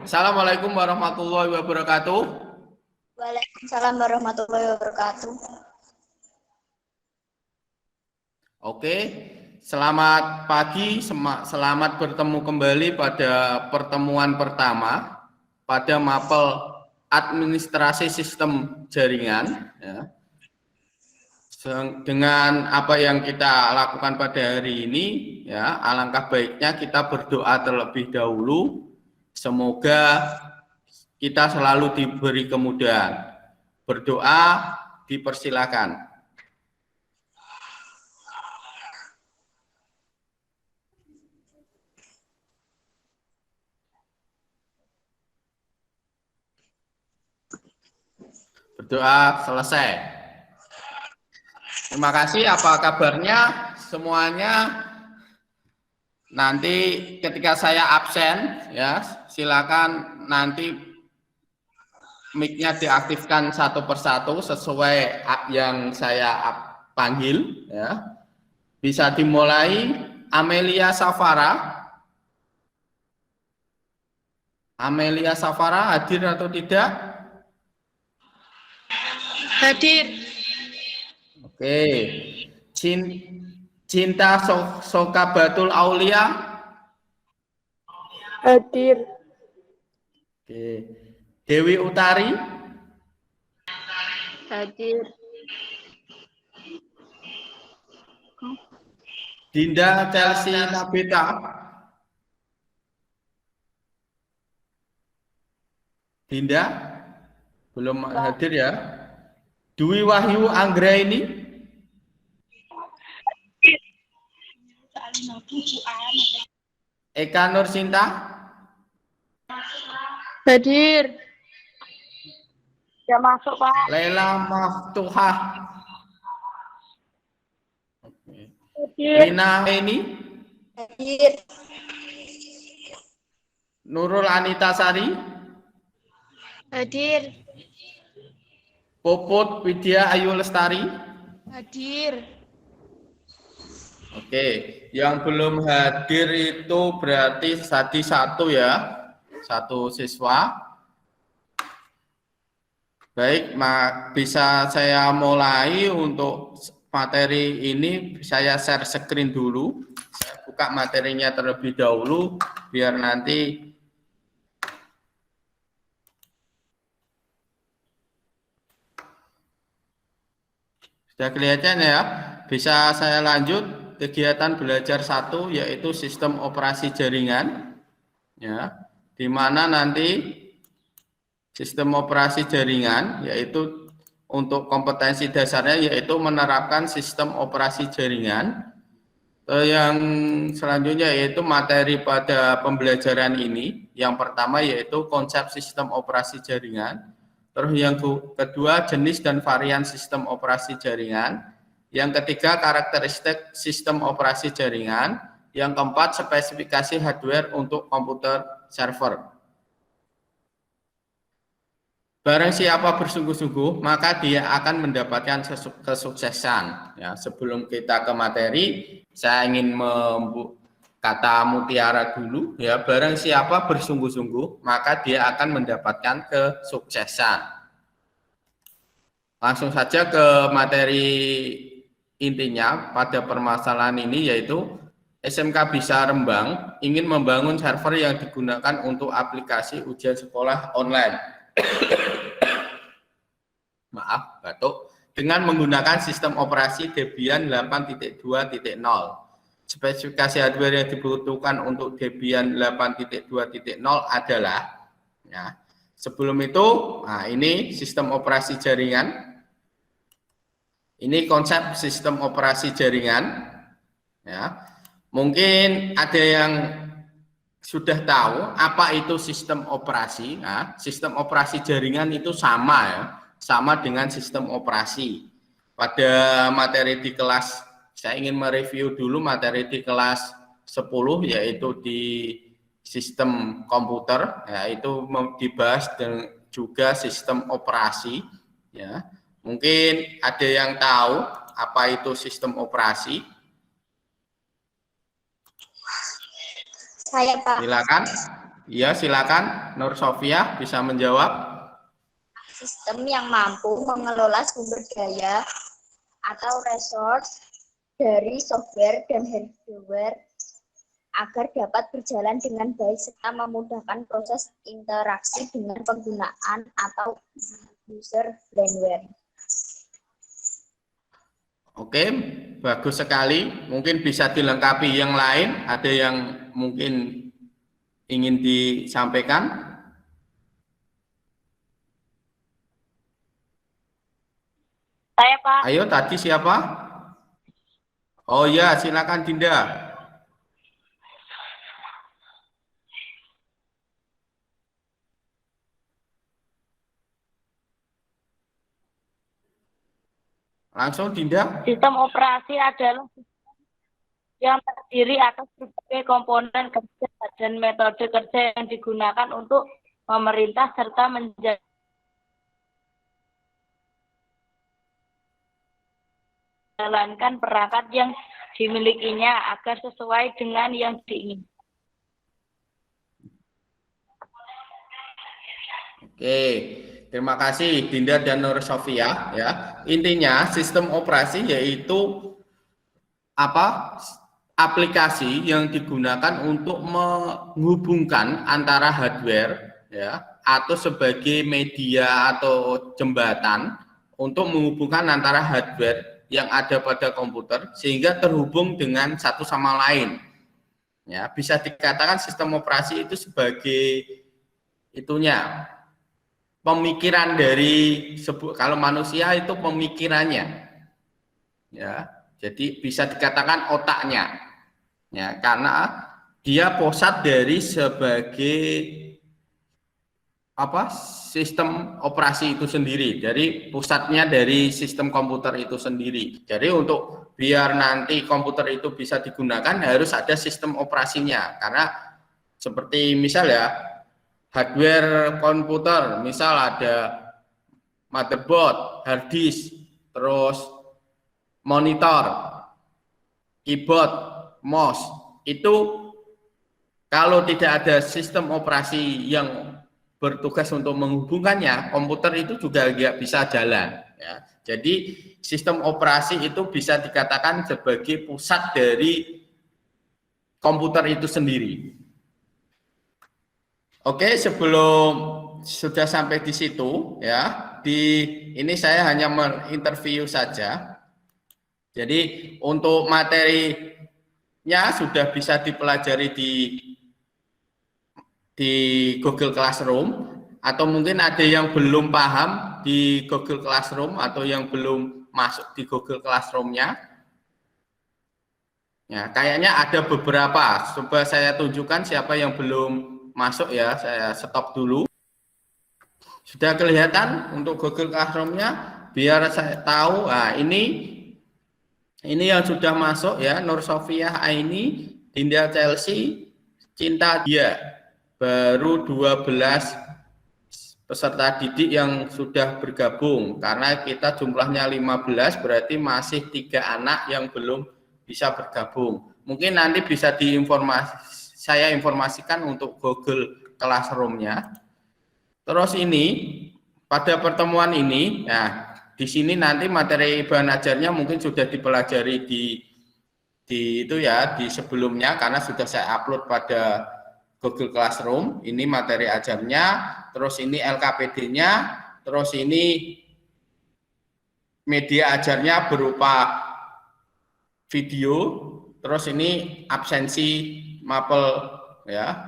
Assalamualaikum warahmatullahi wabarakatuh. Waalaikumsalam warahmatullahi wabarakatuh. Oke, selamat pagi, selamat bertemu kembali pada pertemuan pertama pada mapel administrasi sistem jaringan. Ya. Dengan apa yang kita lakukan pada hari ini, ya, alangkah baiknya kita berdoa terlebih dahulu. Semoga kita selalu diberi kemudahan. Berdoa dipersilakan. Berdoa selesai. Terima kasih. Apa kabarnya semuanya? Nanti ketika saya absen, ya silakan nanti mic-nya diaktifkan satu persatu sesuai yang saya panggil. Ya. Bisa dimulai. Amelia Safara. Amelia Safara hadir atau tidak? Hadir. Oke. Cinta Sokabatul Aulia. Hadir. Oke. Dewi Utari. Hadir. Dinda Chelsea Nabita. Dinda belum hadir ya. Dwi Wahyu Anggraini. Eka Nursinta. Hadir. Ya masuk, Pak. Lela Maftuhah. Hadir. Lina Eni. Hadir. Nurul Anita Sari. Hadir. Popot Widya Ayu Lestari. Hadir. Oke, yang belum hadir itu berarti tadi satu ya, satu siswa. Baik, bisa saya mulai untuk materi ini. Saya share screen dulu. Saya buka materinya terlebih dahulu, biar nanti sudah kelihatan ya. Bisa saya lanjut kegiatan belajar 1, yaitu sistem operasi jaringan, ya, di mana nanti sistem operasi jaringan yaitu untuk kompetensi dasarnya yaitu menerapkan sistem operasi jaringan. Yang selanjutnya yaitu materi pada pembelajaran ini. Yang pertama yaitu konsep sistem operasi jaringan. Terus yang kedua jenis dan varian sistem operasi jaringan. Yang ketiga karakteristik sistem operasi jaringan. Yang keempat spesifikasi hardware untuk komputer server. Barang siapa bersungguh-sungguh, maka dia akan mendapatkan kesuksesan. Ya, sebelum kita ke materi, saya ingin kata mutiara dulu. Ya, barang siapa bersungguh-sungguh, maka dia akan mendapatkan kesuksesan. Langsung saja ke materi intinya pada permasalahan ini, yaitu SMK Bisa Rembang ingin membangun server yang digunakan untuk aplikasi ujian sekolah online. Maaf, batuk. Dengan menggunakan sistem operasi Debian 8.2.0. Spesifikasi hardware yang dibutuhkan untuk Debian 8.2.0 adalah, ya, sebelum itu, nah ini sistem operasi jaringan. Ini konsep sistem operasi jaringan. Ya, mungkin ada yang sudah tahu apa itu sistem operasi. Nah, sistem operasi jaringan itu sama ya, sama dengan sistem operasi. Pada materi di kelas, saya ingin mereview dulu materi di kelas 10, yaitu di sistem komputer, yaitu dibahas dan juga sistem operasi. Ya, mungkin ada yang tahu apa itu sistem operasi. Saya, Pak. Silakan. Ya, silakan Nur Sofia bisa menjawab. Sistem yang mampu mengelola sumber daya atau resource dari software dan hardware agar dapat berjalan dengan baik serta memudahkan proses interaksi dengan penggunaan atau user brandware. Oke, bagus sekali. Mungkin bisa dilengkapi yang lain. Ada yang mungkin ingin disampaikan? Saya, Pak. Ayo, tadi siapa? Oh ya, silakan Dinda. Langsung Dinda. Sistem operasi adalah sistem yang terdiri atas berbagai komponen kerja dan metode kerja yang digunakan untuk memerintah serta menjalankan perangkat yang dimilikinya agar sesuai dengan yang diinginkan. Oke, terima kasih Dinda dan Nur Sofia. Ya, intinya sistem operasi yaitu aplikasi yang digunakan untuk menghubungkan antara hardware, ya, atau sebagai media atau jembatan untuk menghubungkan antara hardware yang ada pada komputer sehingga terhubung dengan satu sama lain. Ya, bisa dikatakan sistem operasi itu sebagai itunya pemikiran dari kalau manusia itu pemikirannya, ya, jadi bisa dikatakan otaknya, ya, karena dia pusat dari sebagai sistem operasi itu sendiri, dari pusatnya dari sistem komputer itu sendiri. Jadi untuk biar nanti komputer itu bisa digunakan harus ada sistem operasinya, karena seperti misal ya, hardware komputer, misal ada motherboard, hard disk, terus monitor, keyboard, mouse, itu kalau tidak ada sistem operasi yang bertugas untuk menghubungkannya, komputer itu juga nggak bisa jalan. Ya. Jadi sistem operasi itu bisa dikatakan sebagai pusat dari komputer itu sendiri. Oke, sebelum sudah sampai di situ, ya, ini saya hanya menginterview saja. Jadi untuk materinya sudah bisa dipelajari di Google Classroom, atau mungkin ada yang belum paham di Google Classroom atau yang belum masuk di Google Classroom-nya. Ya, kayaknya ada beberapa. Coba saya tunjukkan siapa yang belum masuk ya, saya stop dulu. Sudah kelihatan untuk Google Classroom-nya, biar saya tahu. Nah, ini yang sudah masuk ya, Nur Sofia Aini, Dinda Chelsea, Cinta Dia. Baru 12 peserta didik yang sudah bergabung, karena kita jumlahnya 15, berarti masih 3 anak yang belum bisa bergabung. Mungkin nanti bisa saya informasikan untuk Google Classroom-nya. Terus ini pada pertemuan ini, nah di sini nanti materi bahan ajarnya mungkin sudah dipelajari di itu ya, di sebelumnya, karena sudah saya upload pada Google Classroom. Ini materi ajarnya, terus ini LKPD-nya, terus ini media ajarnya berupa video, terus ini absensi mapel ya.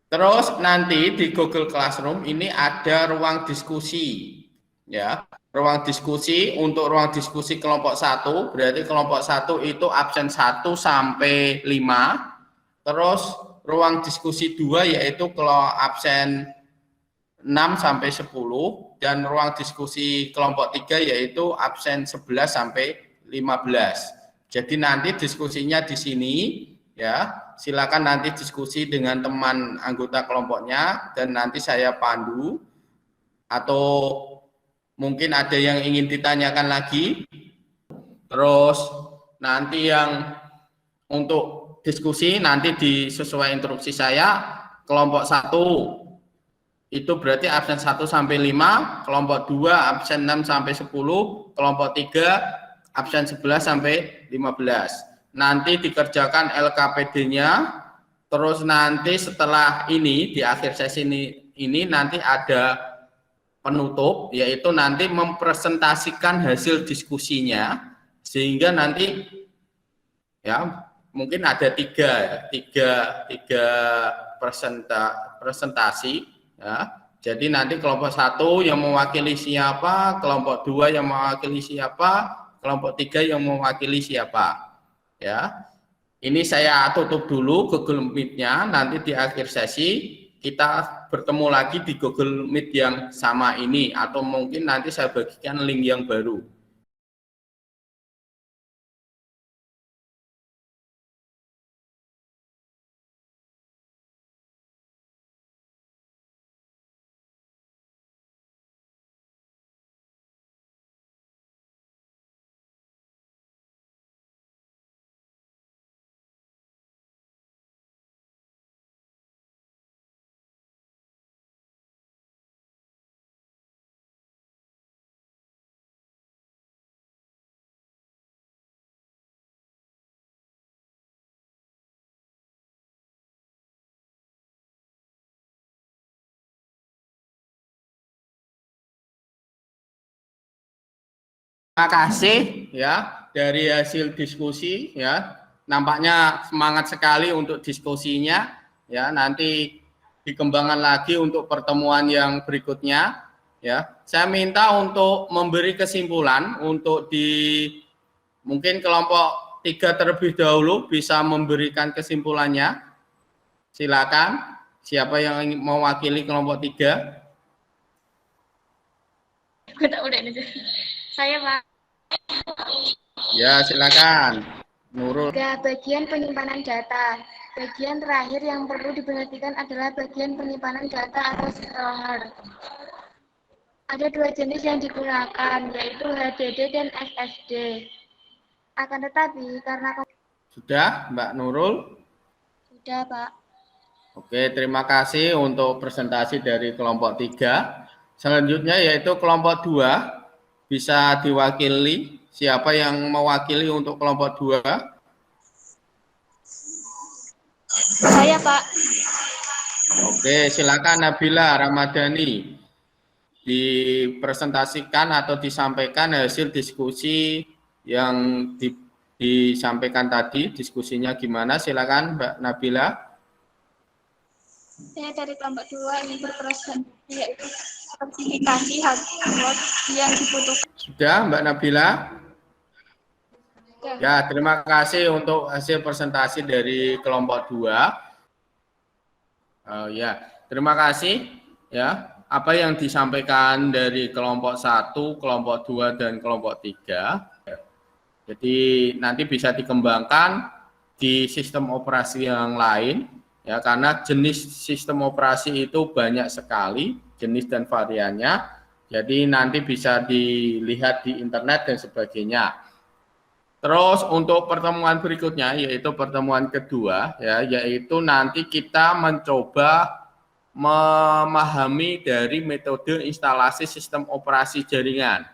Terus nanti di Google Classroom ini ada ruang diskusi ya. Ruang diskusi, untuk ruang diskusi kelompok 1, berarti kelompok 1 itu absen 1 sampai 5. Terus ruang diskusi 2 yaitu kalau absen 6 sampai 10, dan ruang diskusi kelompok 3 yaitu absen 11 sampai 15. Jadi nanti diskusinya di sini ya. Silakan nanti diskusi dengan teman anggota kelompoknya dan nanti saya pandu, atau mungkin ada yang ingin ditanyakan lagi. Terus nanti yang untuk diskusi nanti sesuai instruksi saya. Kelompok 1 itu berarti absen 1 sampai 5, kelompok 2 absen 6 sampai 10, kelompok 3 absen 11 sampai 15. Nanti dikerjakan LKPD-nya, terus nanti setelah ini di akhir sesi ini nanti ada penutup, yaitu nanti mempresentasikan hasil diskusinya, sehingga nanti ya mungkin ada tiga presentasi ya. Jadi nanti kelompok 1 yang mewakili siapa, kelompok 2 yang mewakili siapa, kelompok 3 yang mewakili siapa ya. Ini saya tutup dulu Google Meet-nya, nanti di akhir sesi kita bertemu lagi di Google Meet yang sama ini, atau mungkin nanti saya bagikan link yang baru. Terima kasih ya dari hasil diskusi ya. Nampaknya semangat sekali untuk diskusinya ya. Nanti dikembangkan lagi untuk pertemuan yang berikutnya ya. Saya minta untuk memberi kesimpulan untuk mungkin kelompok 3 terlebih dahulu bisa memberikan kesimpulannya. Silakan. Siapa yang mewakili kelompok 3? Saya, Pak. Ya, silakan. Nurul. Bagian penyimpanan data. Bagian terakhir yang perlu diperhatikan adalah bagian penyimpanan data atau server. Ada 2 jenis yang digunakan, yaitu HDD dan SSD. Akan tetapi, karena... Sudah, Mbak Nurul? Sudah, Pak. Oke, terima kasih untuk presentasi dari kelompok 3. Selanjutnya yaitu kelompok 2. Bisa diwakili, siapa yang mewakili untuk kelompok 2? Saya, Pak. Oke, silakan Nabila Ramadhani. Dipresentasikan atau disampaikan hasil diskusi yang disampaikan tadi, diskusinya gimana? Silakan Mbak Nabila. Saya dari kelompok 2 ingin berpresentasi, yaitu sertifikasi hardware yang dibutuhkan. Sudah, Mbak Nabila? Ya, terima kasih untuk hasil presentasi dari kelompok 2. Ya, terima kasih. Ya, apa yang disampaikan dari kelompok 1, kelompok 2, dan kelompok 3. Jadi nanti bisa dikembangkan di sistem operasi yang lain. Ya, karena jenis sistem operasi itu banyak sekali, jenis dan variannya. Jadi nanti bisa dilihat di internet dan sebagainya. Terus untuk pertemuan berikutnya, yaitu pertemuan kedua, ya, yaitu nanti kita mencoba memahami dari metode instalasi sistem operasi jaringan.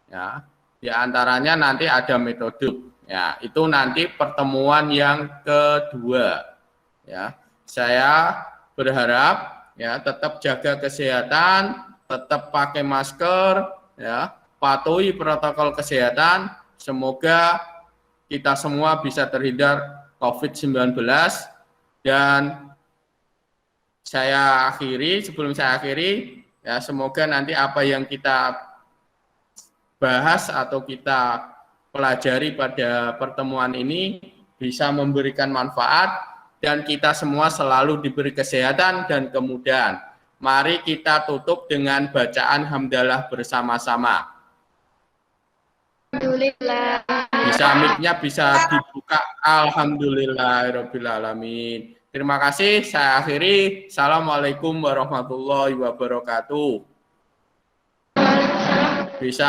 Ya, di antaranya nanti ada metode. Ya, itu nanti pertemuan yang kedua. Ya, saya berharap ya tetap jaga kesehatan, tetap pakai masker, ya, patuhi protokol kesehatan. Semoga kita semua bisa terhindar COVID-19. Dan sebelum saya akhiri, ya, semoga nanti apa yang kita bahas atau kita pelajari pada pertemuan ini bisa memberikan manfaat dan kita semua selalu diberi kesehatan dan kemudahan. Mari kita tutup dengan bacaan hamdalah bersama-sama. Alhamdulillah. Bisa mic-nya bisa dibuka. Alhamdulillahirabbil alamin. Terima kasih, saya akhiri. Assalamualaikum warahmatullahi wabarakatuh. Bisa